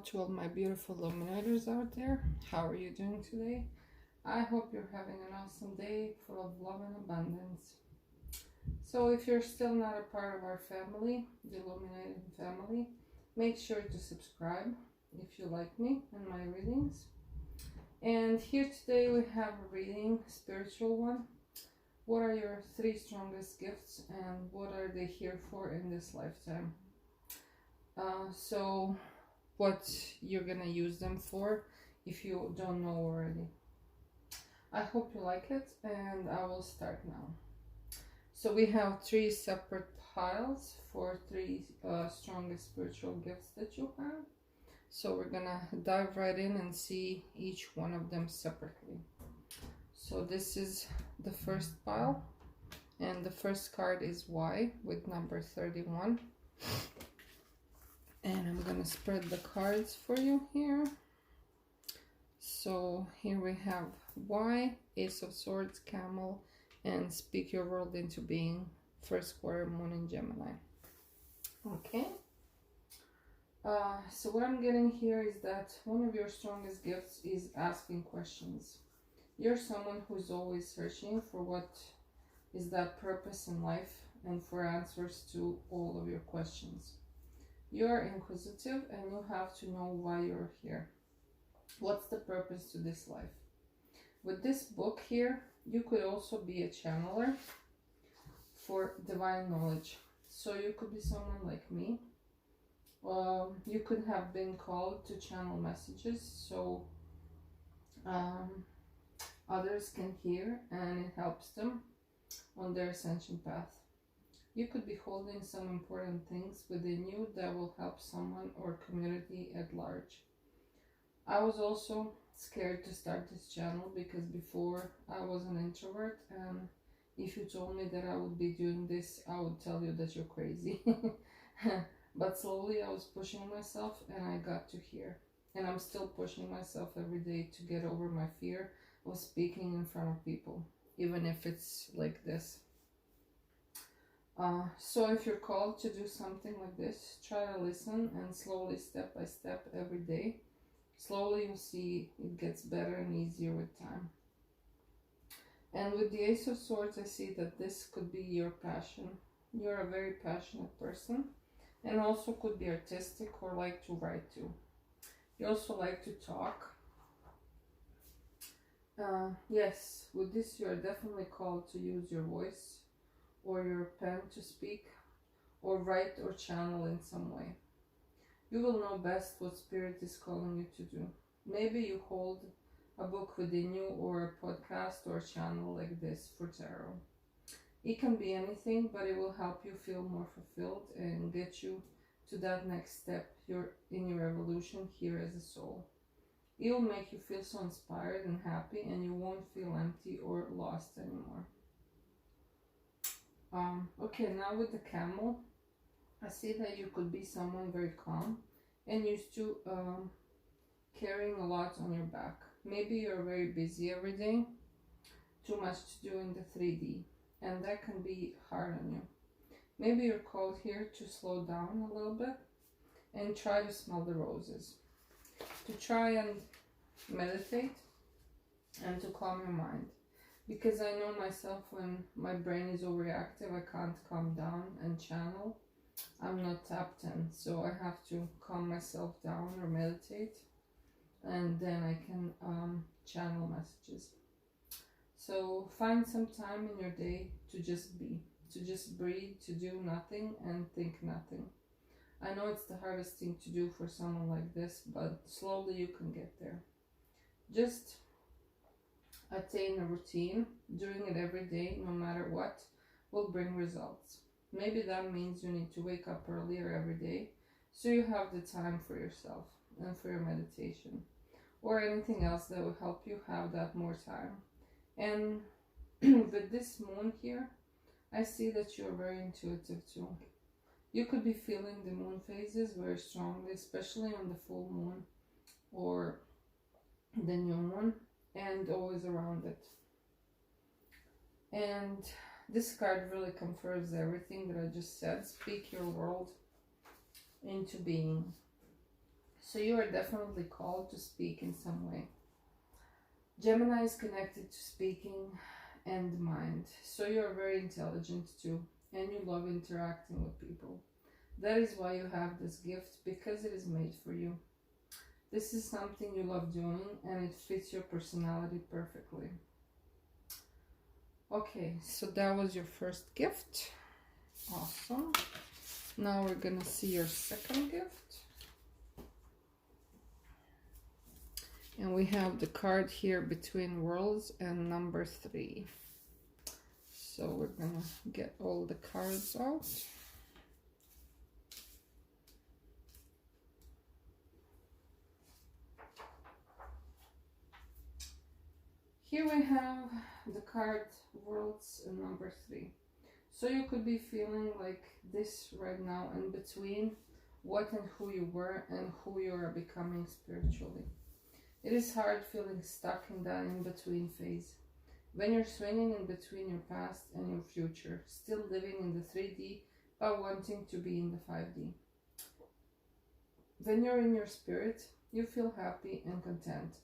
to all my beautiful illuminators out there. How are you doing today? I hope you're having an awesome day full of love and abundance. So if you're still not a part of our family, the illuminating family, make sure to subscribe if you like me and my readings. And here today we have a reading, spiritual one. What are your 3 strongest gifts and what are they here for in this lifetime? So what you're gonna use them for if you don't know already. I hope you like it, and I will start now. So we have 3 separate piles for 3 strongest spiritual gifts that you have. So we're gonna dive right in and see each one of them separately. So this is the first pile, and the first card is Y with number 31. And I'm gonna spread the cards for you here. So here we have Y, Ace of Swords, Camel, and Speak Your World into Being, first quarter moon in Gemini. Okay. So what I'm getting here is that one of your strongest gifts is asking questions. You're someone who's always searching for what is that purpose in life and for answers to all of your questions. You're inquisitive and you have to know why you're here. What's the purpose to this life? With this book here, you could also be a channeler for divine knowledge. So you could be someone like me. You could have been called to channel messages so others can hear and it helps them on their ascension path. You could be holding some important things within you that will help someone or community at large. I was also scared to start this channel because before I was an introvert, and if you told me that I would be doing this, I would tell you that you're crazy. But slowly I was pushing myself and I got to here. And I'm still pushing myself every day to get over my fear of speaking in front of people, even if it's like this. So if you're called to do something like this, try to listen and slowly, step by step, every day. Slowly you'll see it gets better and easier with time. And with the Ace of Swords, I see that this could be your passion. You're a very passionate person and also could be artistic or like to write too. You also like to talk. Yes, with this you are definitely called to use your voice or your pen to speak, or write or channel in some way. You will know best what Spirit is calling you to do. Maybe you hold a book within you, or a podcast or a channel like this for tarot. It can be anything, but it will help you feel more fulfilled and get you to that next step in your evolution here as a soul. It will make you feel so inspired and happy, and you won't feel empty or lost anymore. Okay, now with the Camel, I see that you could be someone very calm and used to carrying a lot on your back. Maybe you're very busy every day, too much to do in the 3D, and that can be hard on you. Maybe you're called here to slow down a little bit and try to smell the roses, to try and meditate and to calm your mind. Because I know myself, when my brain is overreactive, I can't calm down and channel. I'm not tapped in, so I have to calm myself down or meditate, and then I can channel messages. So find some time in your day to just be, to just breathe, to do nothing and think nothing. I know it's the hardest thing to do for someone like this, but slowly you can get there. Just attain a routine, doing it every day, no matter what, will bring results. Maybe that means you need to wake up earlier every day, so you have the time for yourself and for your meditation, or anything else that will help you have that more time. And with this moon here, I see that you're very intuitive too. You could be feeling the moon phases very strongly, especially on the full moon or the new moon, and always around it. And this card really confirms everything that I just said. Speak your world into being. So you are definitely called to speak in some way. Gemini is connected to speaking and mind. So you are very intelligent too, and you love interacting with people. That is why you have this gift, because it is made for you. This is something you love doing, and it fits your personality perfectly. Okay, so that was your first gift. Awesome. Now we're gonna see your second gift. And we have the card here, Between Worlds, and number 3. So we're gonna get all the cards out. Here we have the card Worlds and number 3. So you could be feeling like this right now, in between what and who you were and who you are becoming spiritually. It is hard feeling stuck in that in-between phase. When you're swinging in between your past and your future, still living in the 3D but wanting to be in the 5D. When you're in your spirit, you feel happy and content.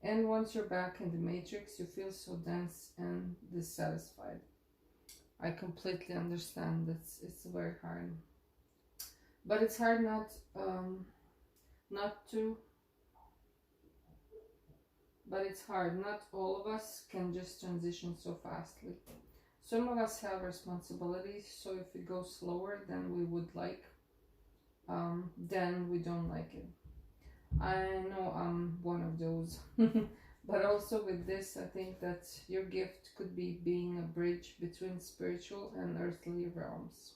And once you're back in the matrix, you feel so dense and dissatisfied. I completely understand that it's very hard. But it's hard but it's hard. Not all of us can just transition so fastly. Some of us have responsibilities, so if it goes slower than we would like, then we don't like it. I know I'm one of those. But also with this, I think that your gift could be being a bridge between spiritual and earthly realms.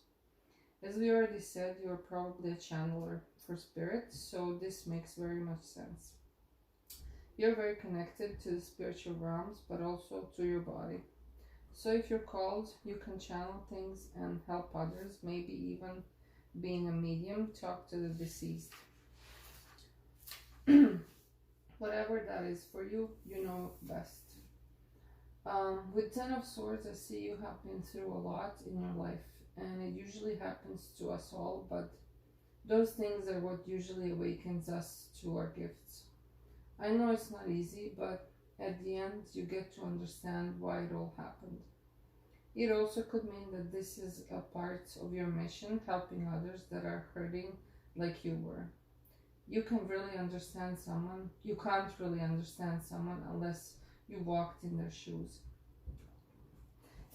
As we already said, you're probably a channeler for spirit, so this makes very much sense. You're very connected to the spiritual realms, but also to your body. So if you're called, you can channel things and help others, maybe even being a medium, talk to the deceased. Whatever that is for you, you know best. With 10 of Swords, I see you have been through a lot in your life, and it usually happens to us all, but those things are what usually awakens us to our gifts. I know it's not easy, but at the end, you get to understand why it all happened. It also could mean that this is a part of your mission, helping others that are hurting like you were. You can't really understand someone unless you walked in their shoes.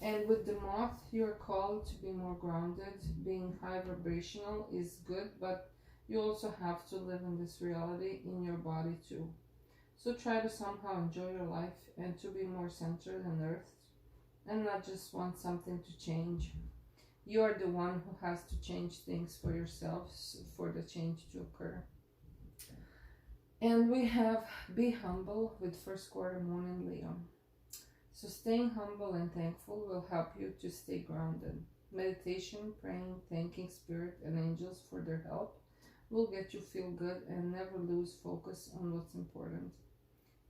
And with the Moth, you're called to be more grounded. Being high vibrational is good, but you also have to live in this reality in your body too. So try to somehow enjoy your life and to be more centered and earthed, and not just want something to change. You are the one who has to change things for yourselves for the change to occur. And we have Be Humble with first quarter moon in Leo. So staying humble and thankful will help you to stay grounded. Meditation, praying, thanking spirit and angels for their help will get you feel good and never lose focus on what's important.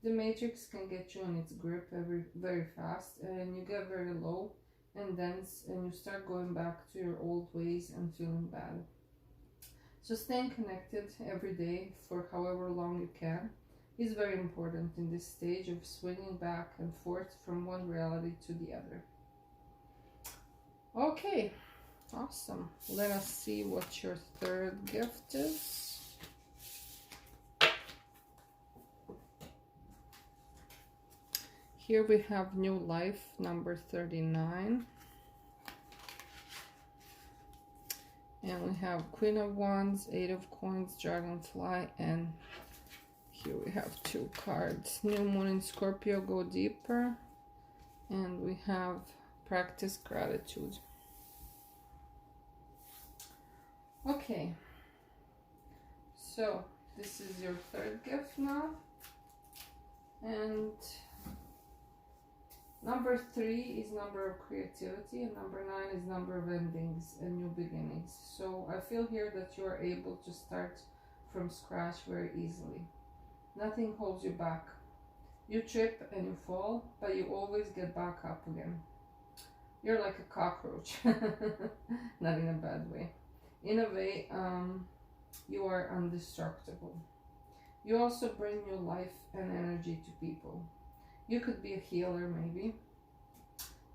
The matrix can get you in its grip very fast, and you get very low and dense, and you start going back to your old ways and feeling bad. So staying connected every day for however long you can is very important in this stage of swinging back and forth from one reality to the other. Okay, awesome. Let us see what your third gift is. Here we have New Life, number 39. And we have Queen of Wands, 8 of Coins, Dragonfly, and here we have 2 cards. New Moon in Scorpio, Go Deeper. And we have Practice Gratitude. Okay. So, this is your third gift now. And number 3 is number of creativity, and number 9 is number of endings and new beginnings. So I feel here that you are able to start from scratch very easily. Nothing holds you back. You trip and you fall, but you always get back up again. You're like a cockroach. Not in a bad way. In a way, you are indestructible. You also bring new life and energy to people. You could be a healer, maybe.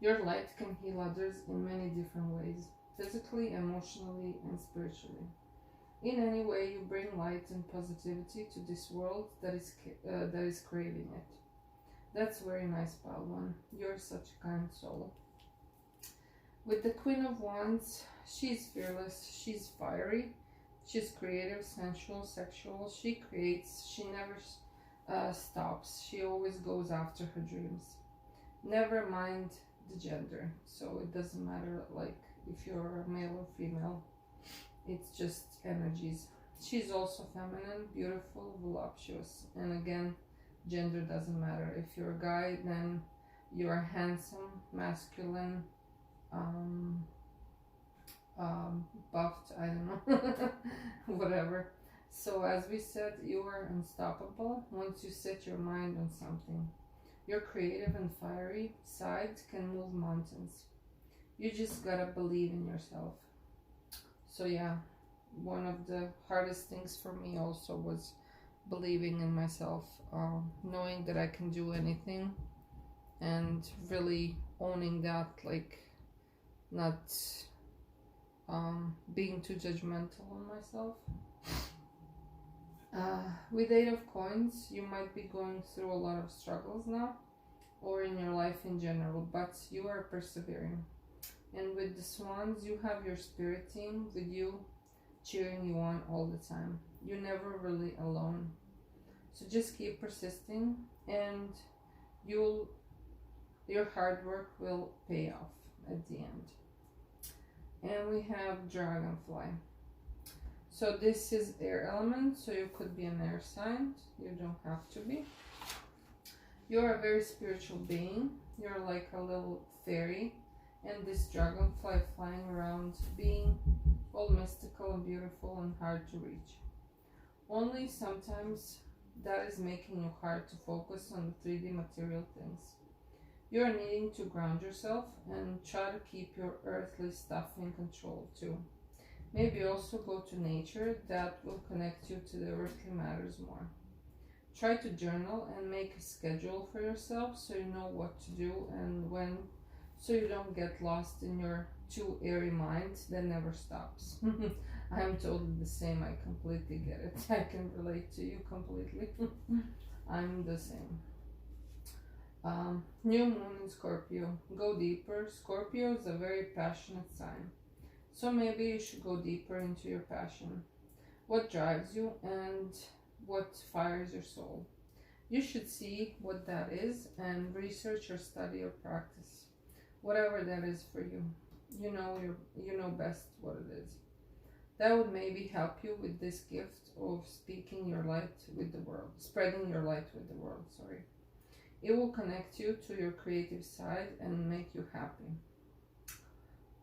Your light can heal others in many different ways, physically, emotionally, and spiritually. In any way, you bring light and positivity to this world that is craving it. That's very nice, Palwan. You're such a kind soul. With the Queen of Wands, she's fearless, she's fiery, she's creative, sensual, sexual. She creates, she never stops. She always goes after her dreams. Never mind the gender, so it doesn't matter like if you're a male or female. It's just energies. She's also feminine, beautiful, voluptuous, and again, gender doesn't matter. If you're a guy, then you're handsome, masculine, um, buffed, I don't know, whatever. So as we said, you are unstoppable once you set your mind on something. Your creative and fiery side can move mountains. You just gotta believe in yourself. So yeah, one of the hardest things for me also was believing in myself, knowing that I can do anything, and really owning that, like not being too judgmental on myself. With Eight of Coins, you might be going through a lot of struggles now, or in your life in general, but you are persevering. And with the Swans, you have your spirit team with you, cheering you on all the time. You're never really alone. So just keep persisting, and your hard work will pay off at the end. And we have Dragonfly. So this is air element, so you could be an air sign. You don't have to be. You're a very spiritual being. You're like a little fairy, and this dragonfly flying around, being all mystical and beautiful and hard to reach. Only sometimes that is making you hard to focus on the 3D material things. You're needing to ground yourself and try to keep your earthly stuff in control too. Maybe also go to nature, that will connect you to the earthly matters more. Try to journal and make a schedule for yourself so you know what to do and when, so you don't get lost in your too airy mind that never stops. I'm totally the same, I completely get it. I can relate to you completely. I'm the same. New moon in Scorpio. Go deeper. Scorpio is a very passionate sign. So maybe you should go deeper into your passion. What drives you and what fires your soul. You should see what that is and research or study or practice. Whatever that is for you. You know best what it is. That would maybe help you with this gift of speaking your light with the world. Spreading your light with the world, sorry. It will connect you to your creative side and make you happy.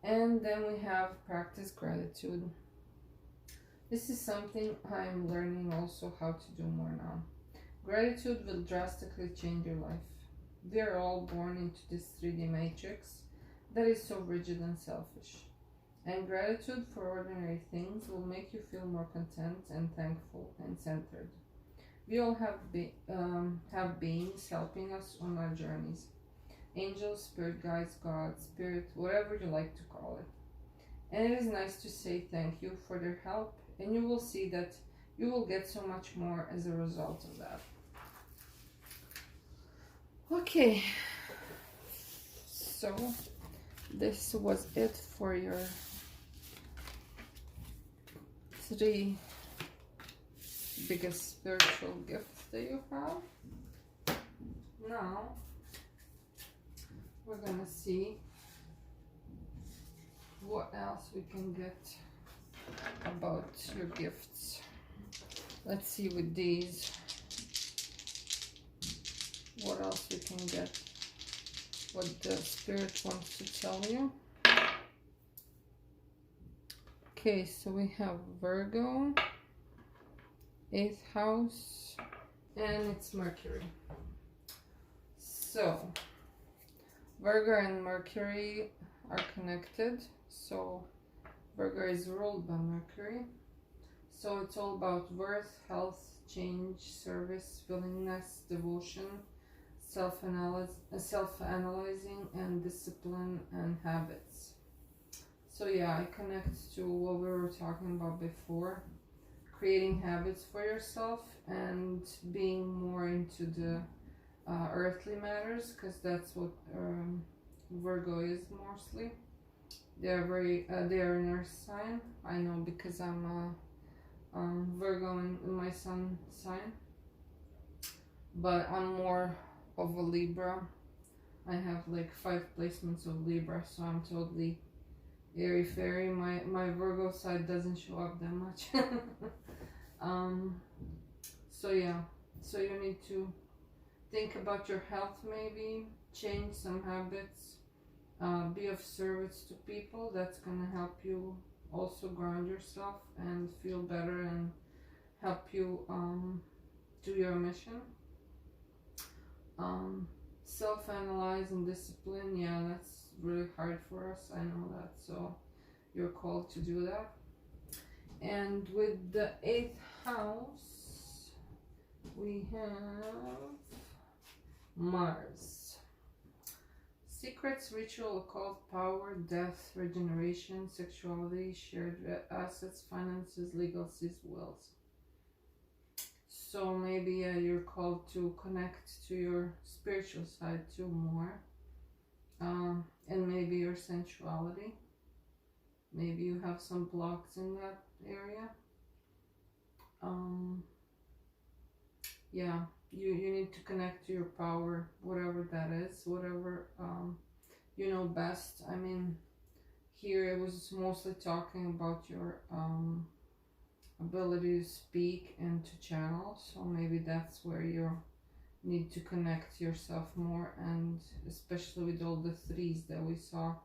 And then we have practice gratitude. This is something I'm learning also how to do more now. Gratitude will drastically change your life. We are all born into this 3D matrix that is so rigid and selfish. And gratitude for ordinary things will make you feel more content and thankful and centered. We all have beings helping us on our journeys. Angels, spirit guides, God, spirit, whatever you like to call it. And it is nice to say thank you for their help, and you will see that you will get so much more as a result of that. Okay, so this was it for your 3 biggest spiritual gifts that you have. Now we're gonna see what else we can get about your gifts. Let's see with these what else we can get, what the spirit wants to tell you. Okay, so we have Virgo, 8th house, and it's Mercury. So Virgo and Mercury are connected. So Virgo is ruled by Mercury. So it's all about worth, health, change, service, willingness, devotion, self-analyzing, and discipline and habits. So yeah, I connect to what we were talking about before, creating habits for yourself and being more into the earthly matters, because that's what Virgo is mostly. They're they're an earth sign. I know because I'm a Virgo in my sun sign, but I'm more of a Libra. I have like 5 placements of Libra, so I'm totally airy fairy. My Virgo side doesn't show up that much. So yeah, so you need to think about your health, maybe change some habits, be of service to people. That's gonna help you also ground yourself and feel better and help you do your mission. Self-analyze and discipline, yeah, that's really hard for us, I know that, so you're called to do that. And with the 8th house, we have Mars. Secrets, ritual, occult, power, death, regeneration, sexuality, shared assets, finances, legacies, wills. So maybe you're called to connect to your spiritual side too more, and maybe your sensuality. Maybe you have some blocks in that area. Yeah, you need to connect to your power, whatever that is, whatever you know best. I mean, here it was mostly talking about your ability to speak and to channel, so maybe that's where you need to connect yourself more, and especially with all the 3s that we saw,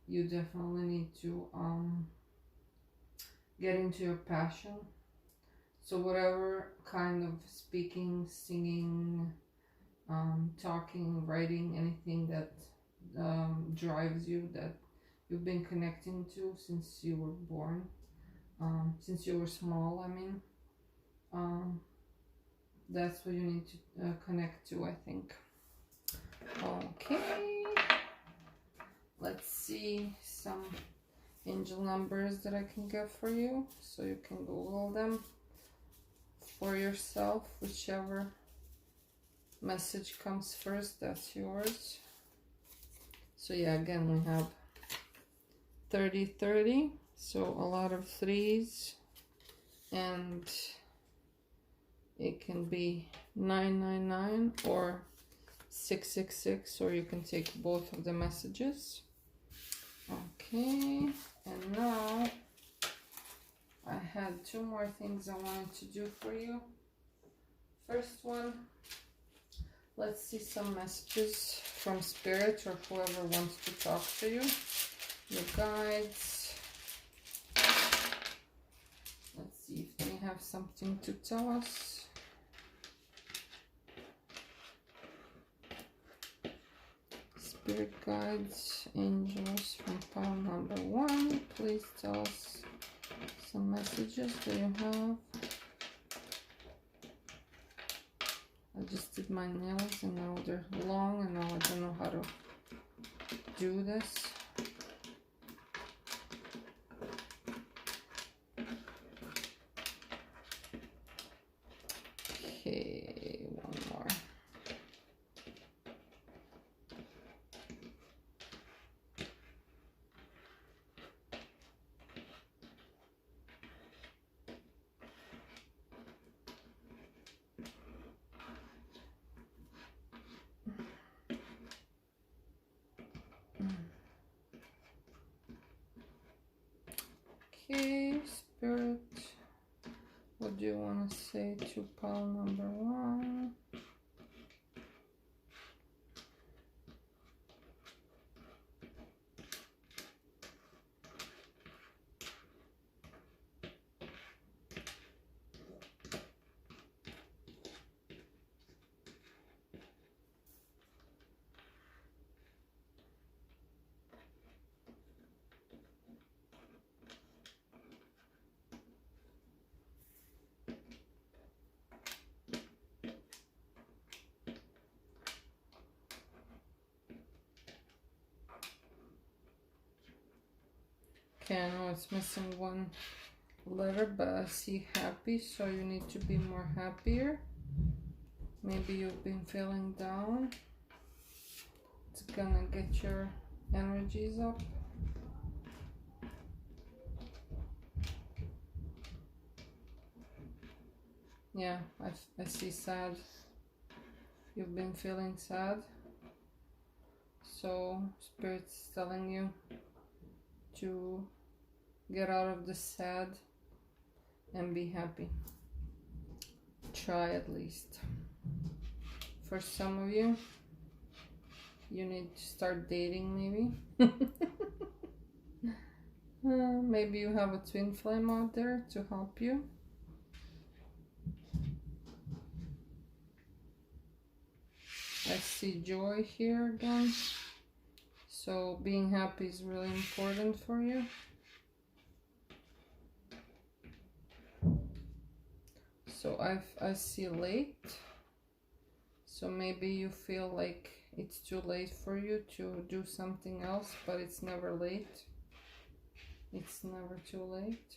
you definitely need to get into your passion. So whatever kind of speaking, singing, talking, writing, anything that drives you, that you've been connecting to since you were born, since you were small, I mean, that's what you need to connect to, I think. Okay, let's see some angel numbers that I can get for you, so you can Google them for yourself. Whichever message comes first, that's yours. So yeah, again, we have 30-30, so a lot of 3s, and it can be 999 or 666, or you can take both of the messages. Okay, and now I had 2 more things I wanted to do for you. First one, let's see some messages from Spirit or whoever wants to talk to you. Your guides. Let's see if they have something to tell us. Spirit guides, angels from pile number 1. Please tell us some messages that you have. I just did my nails and now they're long and now I don't know how to do this. Okay, one more. Okay, I know it's missing one letter, but I see happy, so you need to be more happier. Maybe you've been feeling down. It's gonna get your energies up. Yeah, I see sad. You've been feeling sad. So Spirit's telling you to get out of the sad and be happy. Try at least. For some of you, you need to start dating maybe. Maybe you have a twin flame out there to help you. I see joy here again. So being happy is really important for you. So I see late. So maybe you feel like it's too late for you to do something else, but it's never late. It's never too late.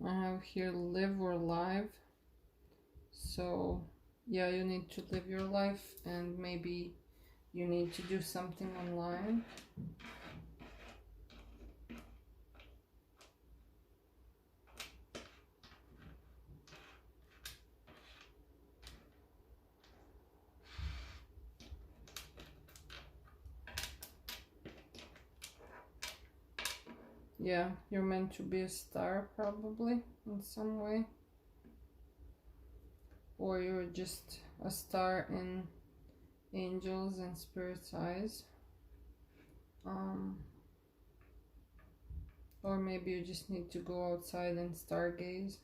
I have here live or live. So yeah, you need to live your life, and maybe you need to do something online. Yeah, you're meant to be a star probably in some way. Or you're just a star in angels and spirits' eyes. Or maybe you just need to go outside and stargaze.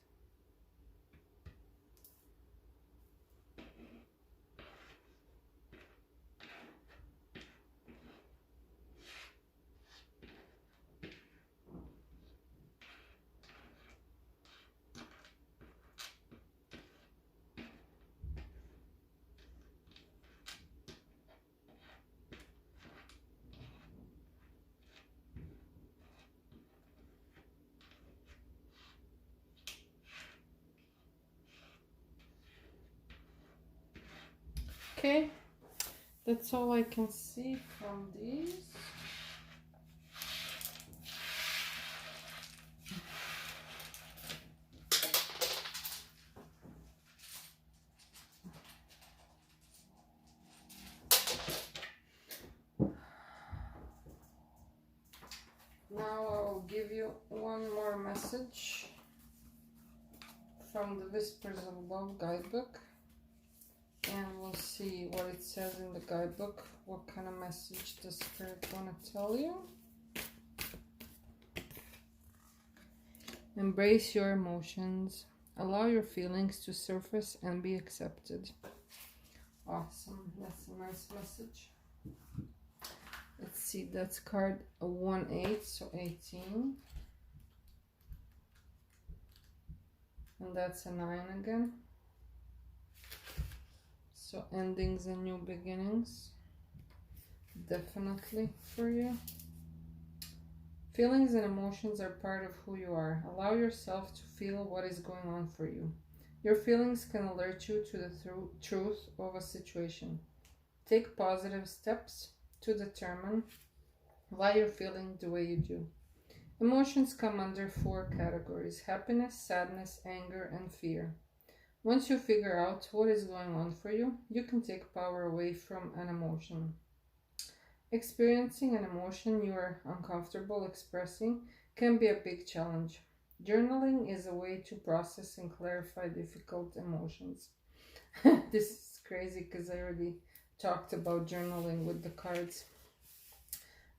Okay, that's all I can see from these. Now I will give you one more message from the Whispers of Love guidebook, and we'll see what it says in the guidebook. What kind of message the Spirit want to tell you. Embrace your emotions. Allow your feelings to surface and be accepted. Awesome. That's a nice message. Let's see, that's card 1-8, so 18. And that's a 9 again. So endings and new beginnings. Definitely for you. Feelings and emotions are part of who you are. Allow yourself to feel what is going on for you. Your feelings can alert you to the truth of a situation. Take positive steps to determine why you're feeling the way you do. Emotions come under 4 categories: happiness, sadness, anger, and fear. Once you figure out what is going on for you, you can take power away from an emotion. Experiencing an emotion you are uncomfortable expressing can be a big challenge. Journaling is a way to process and clarify difficult emotions. This is crazy because I already talked about journaling with the cards.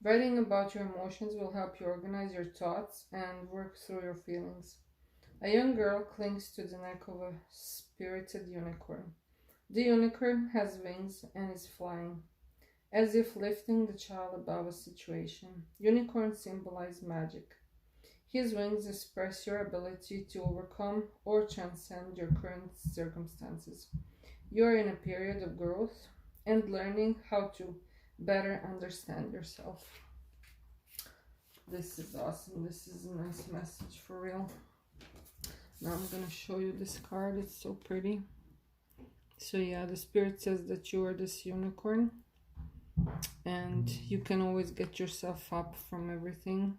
Writing about your emotions will help you organize your thoughts and work through your feelings. A young girl clings to the neck of a spirited unicorn. The unicorn has wings and is flying, as if lifting the child above a situation. Unicorns symbolize magic. His wings express your ability to overcome or transcend your current circumstances. You are in a period of growth and learning how to better understand yourself. This is awesome. This is a nice message for real. Now I'm going to show you this card. It's so pretty. So yeah, the spirit says that you are this unicorn and you can always get yourself up from everything,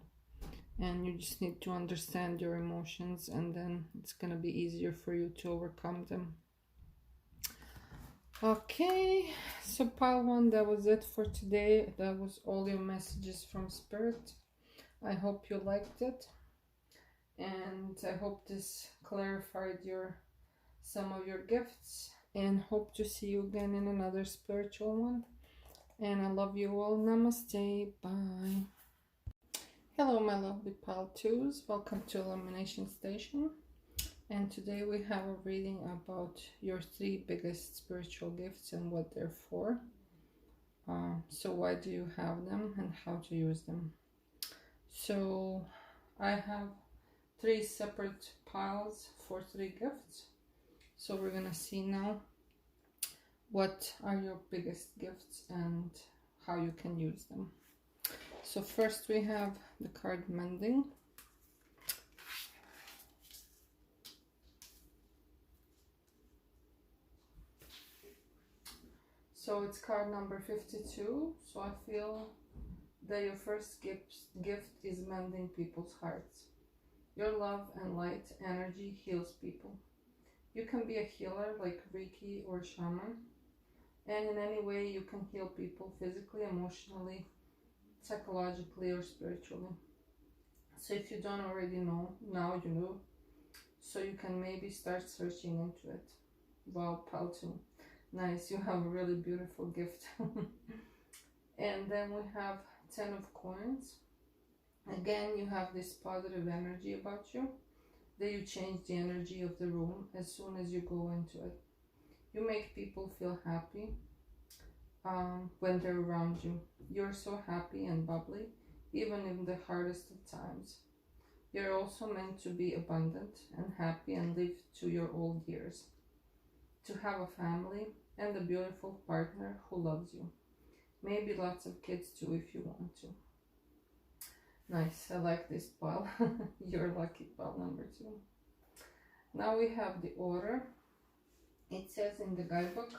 and you just need to understand your emotions, and then it's going to be easier for you to overcome them. Okay, so pile 1, that was it for today. That was all your messages from spirit. I hope you liked it, and I hope this clarified some of your gifts, and hope to see you again in another spiritual one. And I love you all. Namaste. Bye. Hello, my lovely pile 2s. Welcome to Illumination Station. And today we have a reading about your 3 biggest spiritual gifts and what they're for. So why do you have them and how to use them? So I have 3 separate piles for 3 gifts. So we're gonna see now what are your biggest gifts and how you can use them. So first we have the card Mending. So it's card number 52. So I feel that your first gift is mending people's hearts. Your love and light energy heals people. You can be a healer like Reiki or shaman, and in any way you can heal people physically, emotionally, psychologically, or spiritually. So if you don't already know, now you know. So you can maybe start searching into it. Wow, pile 2. Nice, you have a really beautiful gift. And then we have 10 of coins. Again, you have this positive energy about you, that you change the energy of the room as soon as you go into it. You make people feel happy when they're around you. You're so happy and bubbly, even in the hardest of times. You're also meant to be abundant and happy and live to your old years. To have a family and a beautiful partner who loves you. Maybe lots of kids too if you want to. Nice, I like this pile. You're lucky pile number 2. Now we have the order. It says in the guidebook,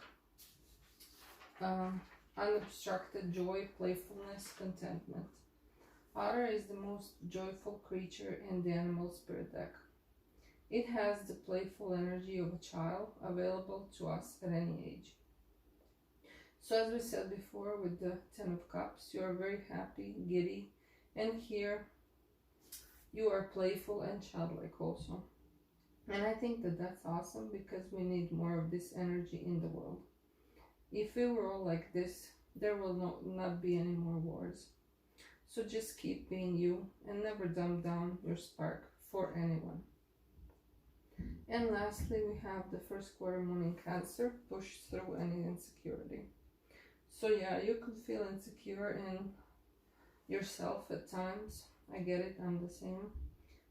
unobstructed joy, playfulness, contentment. Otter is the most joyful creature in the animal spirit deck. It has the playful energy of a child available to us at any age. So as we said before with the 10 of Cups, you are very happy, giddy, and here you are playful and childlike also. And I think that that's awesome because we need more of this energy in the world. If we were all like this, there will not be any more wars. So just keep being you and never dumb down your spark for anyone. And lastly, we have the first quarter moon in Cancer, push through any insecurity. So yeah, you could feel insecure in yourself at times. I get it, I'm the same.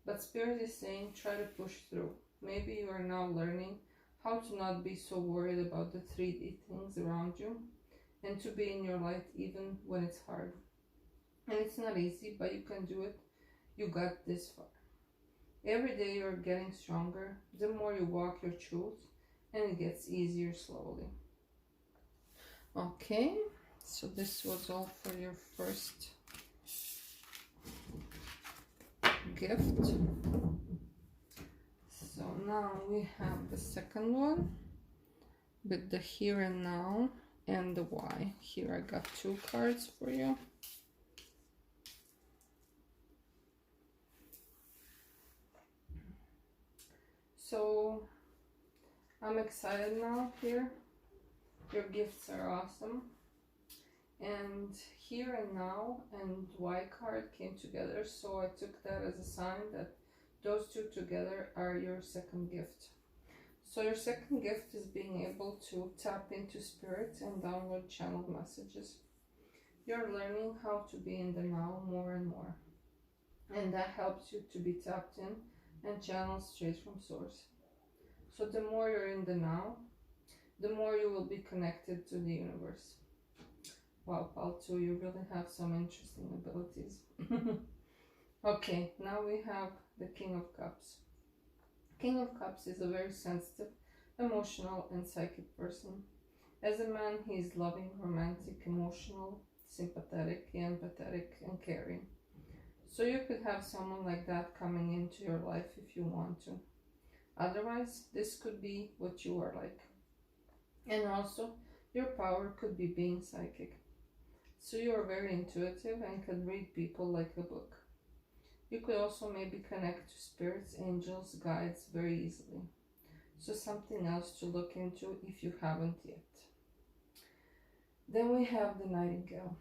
But Spirit is saying try to push through. Maybe you are now learning how to not be so worried about the 3D things around you and to be in your light even when it's hard. And it's not easy, but you can do it. You got this far. Every day you're getting stronger, the more you walk your truth, and it gets easier slowly. Okay, so this was all for your first gift. So now we have the second one with the here and now and the why. Here I got 2 cards for you. So I'm excited now here. Your gifts are awesome. And here and now and why card came together. So I took that as a sign that those 2 together are your second gift. So your second gift is being able to tap into spirit and download channeled messages. You're learning how to be in the now more and more. And that helps you to be tapped in and channeled straight from source. So the more you're in the now, the more you will be connected to the universe. Wow, Pal 2, you really have some interesting abilities. Okay, now we have the King of Cups. King of Cups is a very sensitive, emotional, and psychic person. As a man, he is loving, romantic, emotional, sympathetic, empathetic, and caring. So you could have someone like that coming into your life if you want to. Otherwise, this could be what you are like. And also, your power could be being psychic. So you are very intuitive and can read people like a book. You could also maybe connect to spirits, angels, guides very easily. So something else to look into if you haven't yet. Then we have the Nightingale.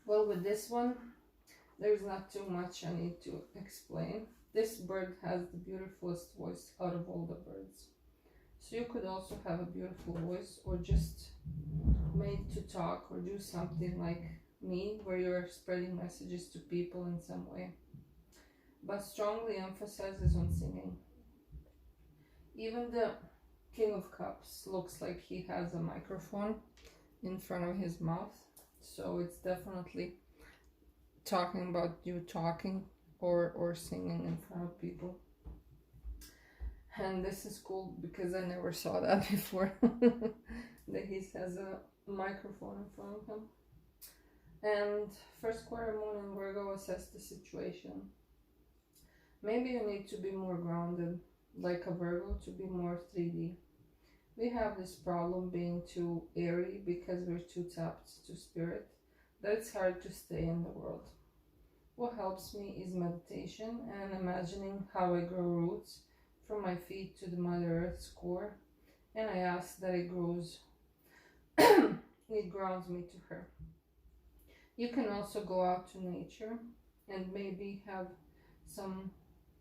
Well, with this one, there's not too much I need to explain. This bird has the beautifulest voice out of all the birds. So you could also have a beautiful voice, or just made to talk or do something like me, where you're spreading messages to people in some way. But strongly emphasizes on singing. Even the King of Cups looks like he has a microphone in front of his mouth. So it's definitely talking about you talking or singing in front of people. And this is cool because I never saw that before. That he has a microphone in front of him. And first quarter moon in Virgo, assess the situation. Maybe you need to be more grounded, like a Virgo, to be more 3D. We have this problem being too airy because we're too tapped to spirit, that it's hard to stay in the world. What helps me is meditation and imagining how I grow roots from my feet to the Mother Earth's core, and I ask that it grows, it grounds me to her. You can also go out to nature and maybe have some,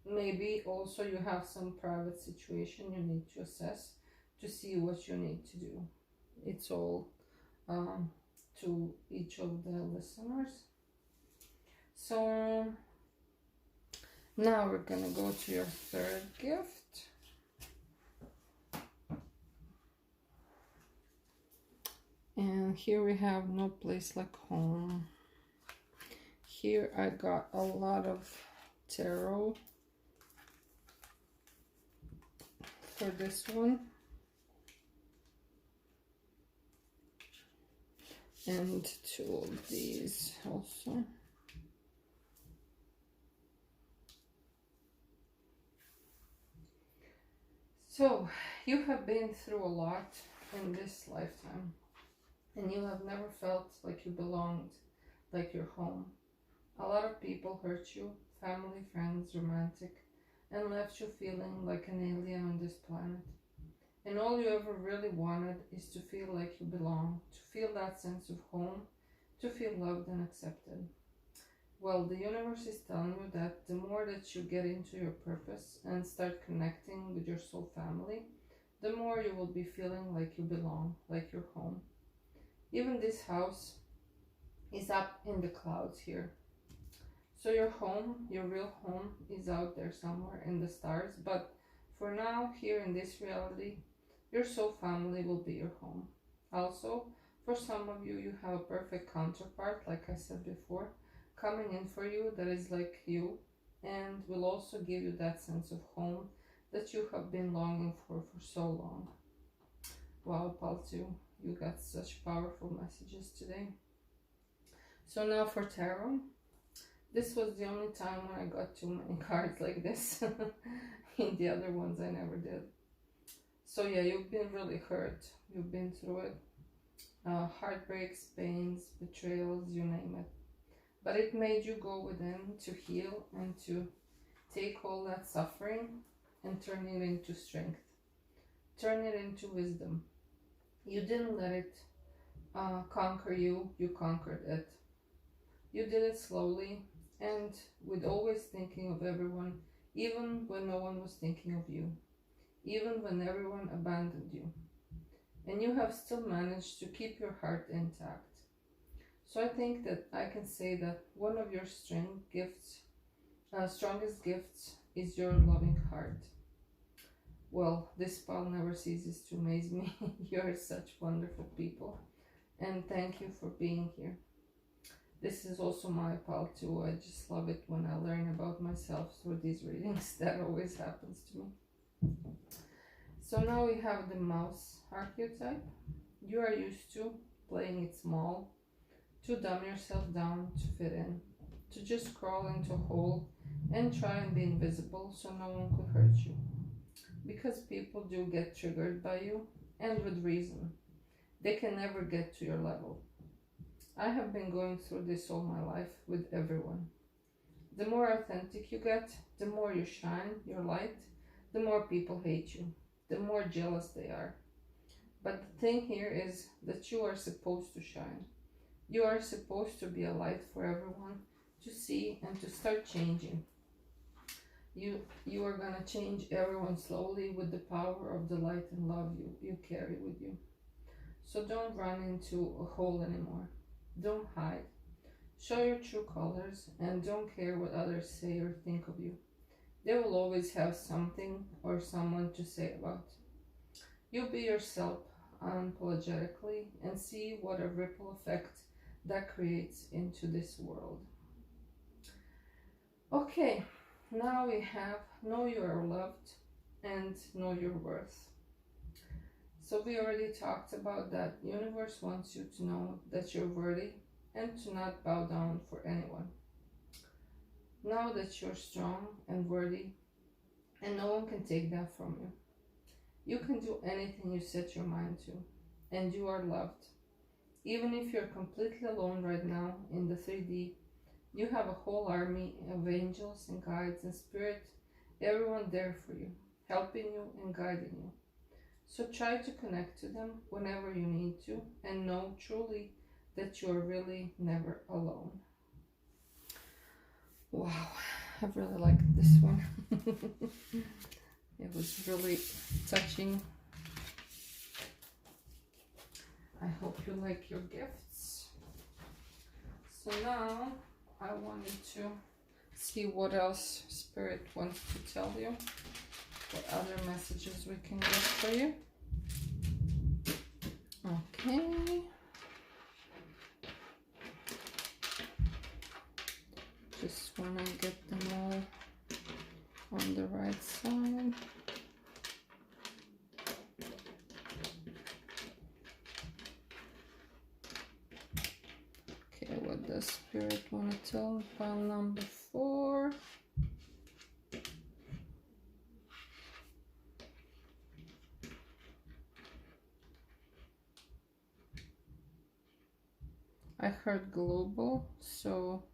maybe also you have some private situation you need to assess to see what you need to do. It's all to each of the listeners. So now we're gonna go to your third gift. And here we have no place like home. Here I got a lot of tarot for this one. And two of these also. So, you have been through a lot in this lifetime, and you have never felt like you belonged, like your home. A lot of people hurt you, family, friends, romantic, and left you feeling like an alien on this planet. And all you ever really wanted is to feel like you belong, to feel that sense of home, to feel loved and accepted. Well, the universe is telling you that the more that you get into your purpose and start connecting with your soul family, the more you will be feeling like you belong, like you're home. Even this house is up in the clouds here. So your home, your real home, is out there somewhere in the stars, but for now, here in this reality, your soul family will be your home. Also, for some of you, you have a perfect counterpart, like I said before, coming in for you that is like you and will also give you that sense of home that you have been longing for so long. Wow, Paltu, you got such powerful messages today. So now for tarot. This was the only time when I got too many cards like this. In the other ones I never did. So yeah, you've been really hurt. You've been through it. Heartbreaks, pains, betrayals, you name it. But it made you go within to heal and to take all that suffering and turn it into strength. Turn it into wisdom. You didn't let it conquer you, you conquered it. You did it slowly and with always thinking of everyone, even when no one was thinking of you. even when everyone abandoned you. And you have still managed to keep your heart intact. So I think that I can say that one of your strongest gifts is your loving heart. Well, this pile never ceases to amaze me. You're such wonderful people. And thank you for being here. This is also my pal too. I just love it when I learn about myself through these readings. That always happens to me. So now we have the mouse archetype. You are used to playing it small, to dumb yourself down to fit in, to just crawl into a hole and try and be invisible so no one could hurt you. Because people do get triggered by you, and with reason. They can never get to your level. I have been going through this all my life with everyone. The more authentic you get, the more you shine your light, the more people hate you, the more jealous they are. But the thing here is that you are supposed to shine. You are supposed to be a light for everyone to see and to start changing. You are gonna change everyone slowly with the power of the light and love you carry with you. So don't run into a hole anymore. Don't hide. Show your true colors and don't care what others say or think of you. They will always have something or someone to say about. You be yourself unapologetically and see what a ripple effect that creates into this world. Okay, now we have know you are loved and know your worth. So we already talked about that. Universe wants you to know that you're worthy and to not bow down for anyone. Know that you're strong and worthy and no one can take that from you. You can do anything you set your mind to and you are loved. Even if you're completely alone right now in the 3D, you have a whole army of angels and guides and spirit, everyone there for you, helping you and guiding you. So try to connect to them whenever you need to and know truly that you're really never alone. Wow, I really liked this one. It was really touching. I hope you like your gifts. So now I wanted to see what else Spirit wants to tell you. What other messages we can get for you. Okay. Just want to get them all on the right side. Okay, what does Spirit want to tell? Pile number 4. I heard global, so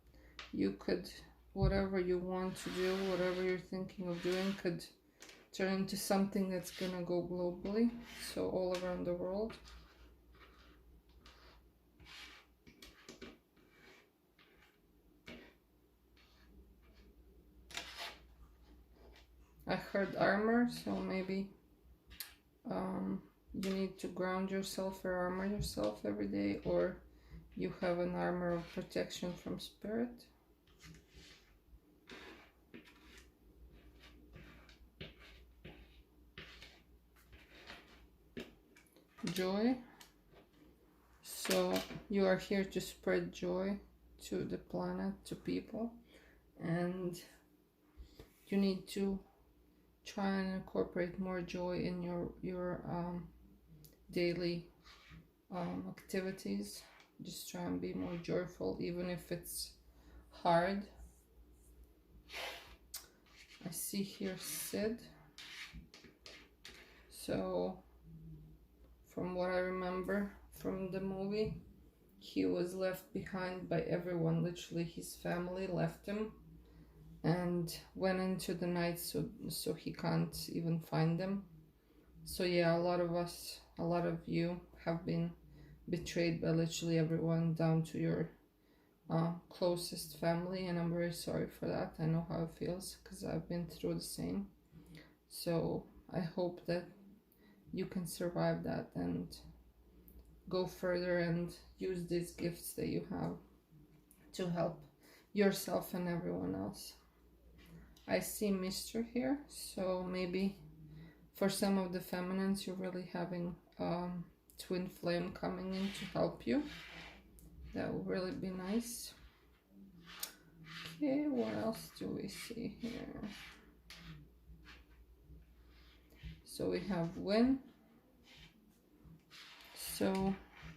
you could, whatever you want to do, whatever you're thinking of doing could turn into something that's gonna go globally, so all around the world. I heard armor, so maybe you need to ground yourself or armor yourself every day, or you have an armor of protection from Spirit. Joy. So you are here to spread joy to the planet, to people, and you need to try and incorporate more joy in your daily activities. Just try and be more joyful, even if it's hard. I see here Sid. So from what I remember from the movie, he was left behind by everyone. Literally his family left him and went into the night, so he can't even find them. So yeah, a lot of you have been betrayed by literally everyone down to your closest family, and I'm very sorry for that. I know how it feels because I've been through the same. So I hope that you can survive that and go further and use these gifts that you have to help yourself and everyone else. I see mystery here, so maybe for some of the feminines you're really having twin flame coming in to help you. That would really be nice. Okay, what else do we see here? So we have win. So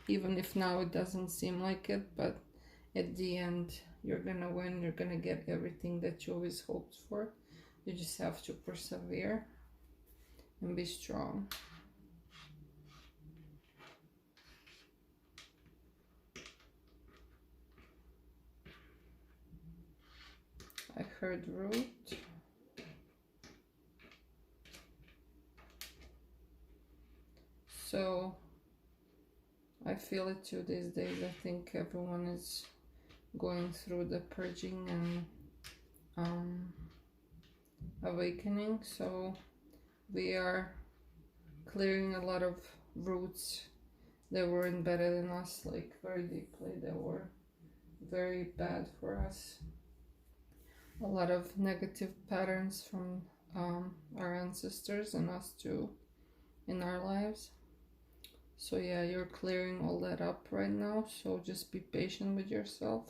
even if now it doesn't seem like it, but at the end you're gonna win, you're gonna get everything that you always hoped for. You just have to persevere and be strong. I heard root. So I feel it too these days. I think everyone is going through the purging and awakening. So we are clearing a lot of roots that were embedded in us, like very deeply, that were very bad for us. A lot of negative patterns from our ancestors and us too in our lives. So yeah, you're clearing all that up right now, so just be patient with yourself.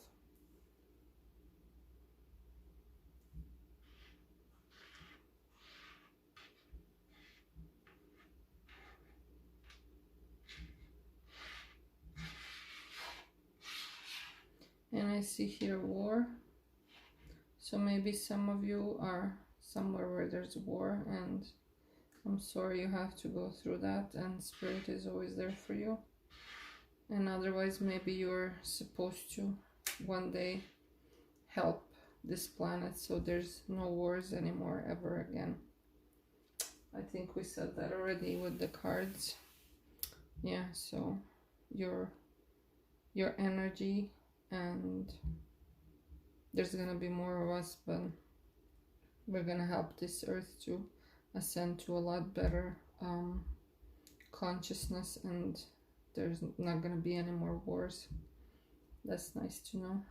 And I see here war. So maybe some of you are somewhere where there's war, and I'm sorry you have to go through that, and Spirit is always there for you. And otherwise, maybe you're supposed to one day help this planet so there's no wars anymore ever again. I think we said that already with the cards. Yeah, so your energy, and there's gonna be more of us, but we're gonna help this earth to ascend to a lot better consciousness, and there's not gonna be any more wars. That's nice to know.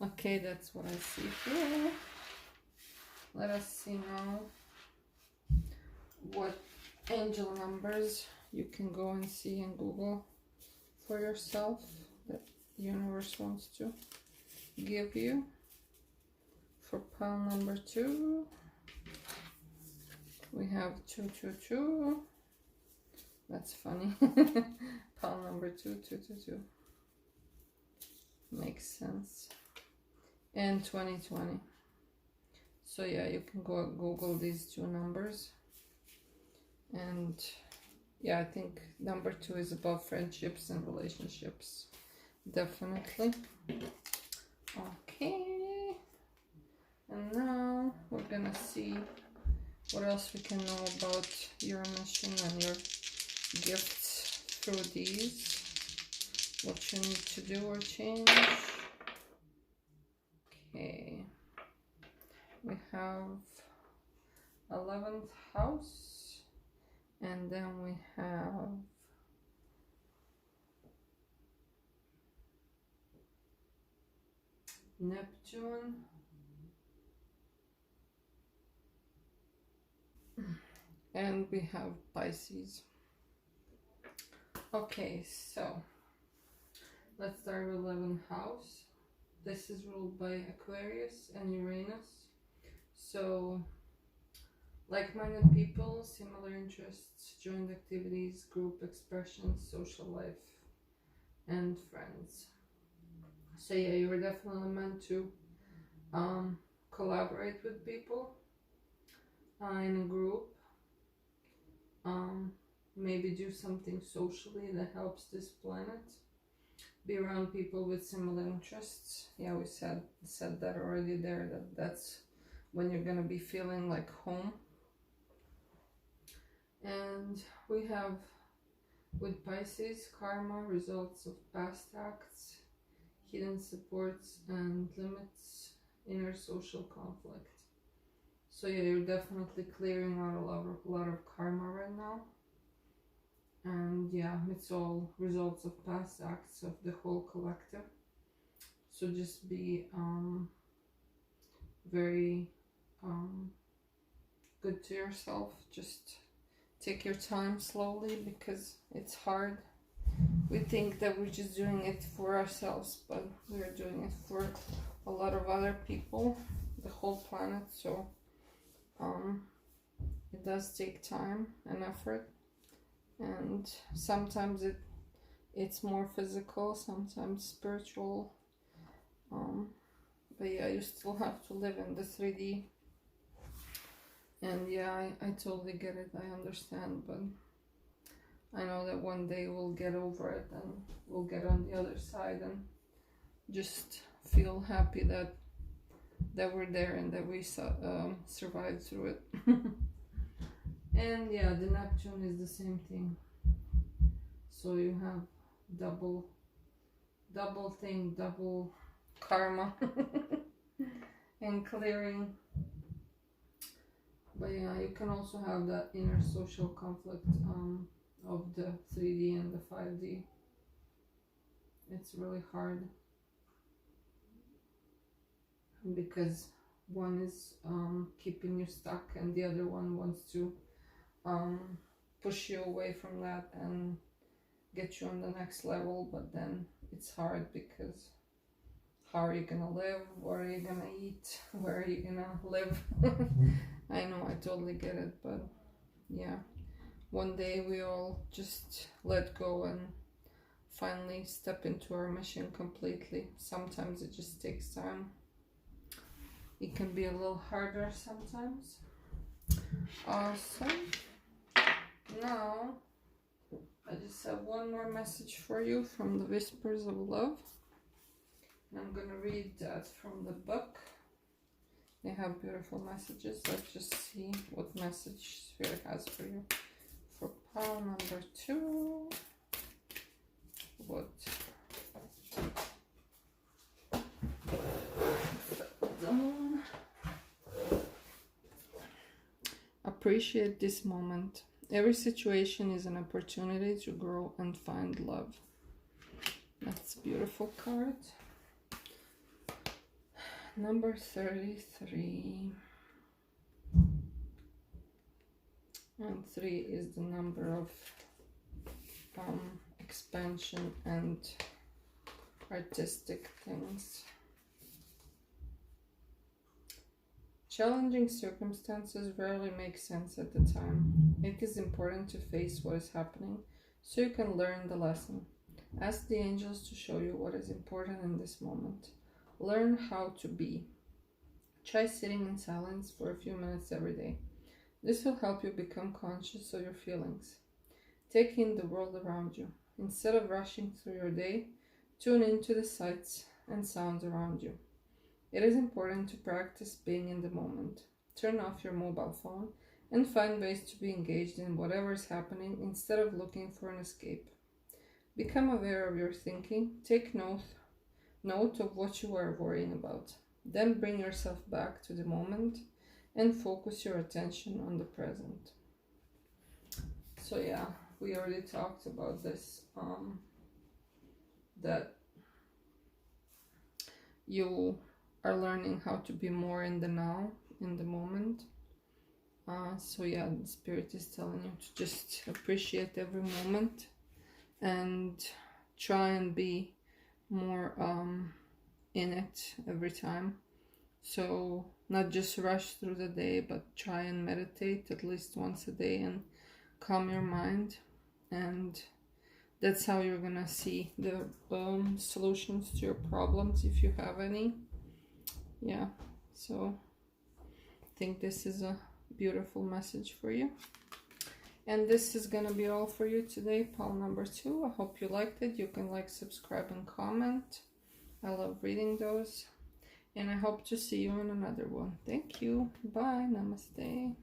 Okay, that's what I see here. Let us see now what angel numbers you can go and see in Google for yourself that the universe wants to give you. For pile number 2, we have 222. That's funny. Pile number 2, 222. Makes sense. And 2020. So yeah, you can go Google these 2 numbers. And yeah, I think number 2 is about friendships and relationships. Definitely. Okay. And now we're gonna see what else we can know about your mission and your gifts through these. What you need to do or change. Okay. We have 11th house. And then we have Neptune. And we have Pisces. Okay, so let's start with 11th house. This is ruled by Aquarius and Uranus. So like-minded people, similar interests, joint activities, group expressions, social life, and friends. So yeah, you're definitely meant to collaborate with people in a group. Maybe do something socially that helps this planet. Be around people with similar interests. Yeah, we said that already there, that's when you're gonna be feeling like home. And we have with Pisces, karma, results of past acts, hidden supports and limits, inner social conflict. So yeah, you're definitely clearing out a lot of karma right now. And yeah, it's all results of past acts of the whole collective. So just be very good to yourself. Just take your time slowly, because it's hard. We think that we're just doing it for ourselves, but we're doing it for a lot of other people, the whole planet. So it does take time and effort, and sometimes it's more physical, sometimes spiritual, but yeah, you still have to live in the 3D. And yeah, I totally get it, I understand, but I know that one day we'll get over it and we'll get on the other side and just feel happy that we're there and that we survived through it. And yeah, the Neptune is the same thing. So you have double thing, double karma and clearing. But yeah, you can also have that inner social conflict of the 3D and the 5D. It's really hard, because one is keeping you stuck and the other one wants to push you away from that and get you on the next level. But then it's hard, because how are you gonna live? What are you gonna eat? Where are you gonna live? I know, I totally get it, but yeah, one day we all just let go and finally step into our mission completely. Sometimes it just takes time. It can be a little harder sometimes. Awesome. Now, I just have one more message for you from the Whispers of Love. And I'm gonna read that from the book. They have beautiful messages. Let's just see what message Spirit has for you. For pile number 2, what? Appreciate this moment. Every situation is an opportunity to grow and find love. That's a beautiful card. Number 33. And 3 is the number of expansion and artistic things. Challenging circumstances rarely make sense at the time. It is important to face what is happening so you can learn the lesson. Ask the angels to show you what is important in this moment. Learn how to be. Try sitting in silence for a few minutes every day. This will help you become conscious of your feelings. Take in the world around you. Instead of rushing through your day, tune into the sights and sounds around you. It is important to practice being in the moment. Turn off your mobile phone and find ways to be engaged in whatever is happening instead of looking for an escape. Become aware of your thinking. Take note of what you are worrying about. Then bring yourself back to the moment and focus your attention on the present. So yeah, we already talked about this, that you are learning how to be more in the now, in the moment. So yeah, the Spirit is telling you to just appreciate every moment and try and be more in it every time. So not just rush through the day, but try and meditate at least once a day and calm your mind. And that's how you're gonna see the solutions to your problems, if you have any. Yeah, so I think this is a beautiful message for you. And this is gonna be all for you today, pile number 2. I hope you liked it. You can like, subscribe, and comment. I love reading those. And I hope to see you in another one. Thank you. Bye. Namaste.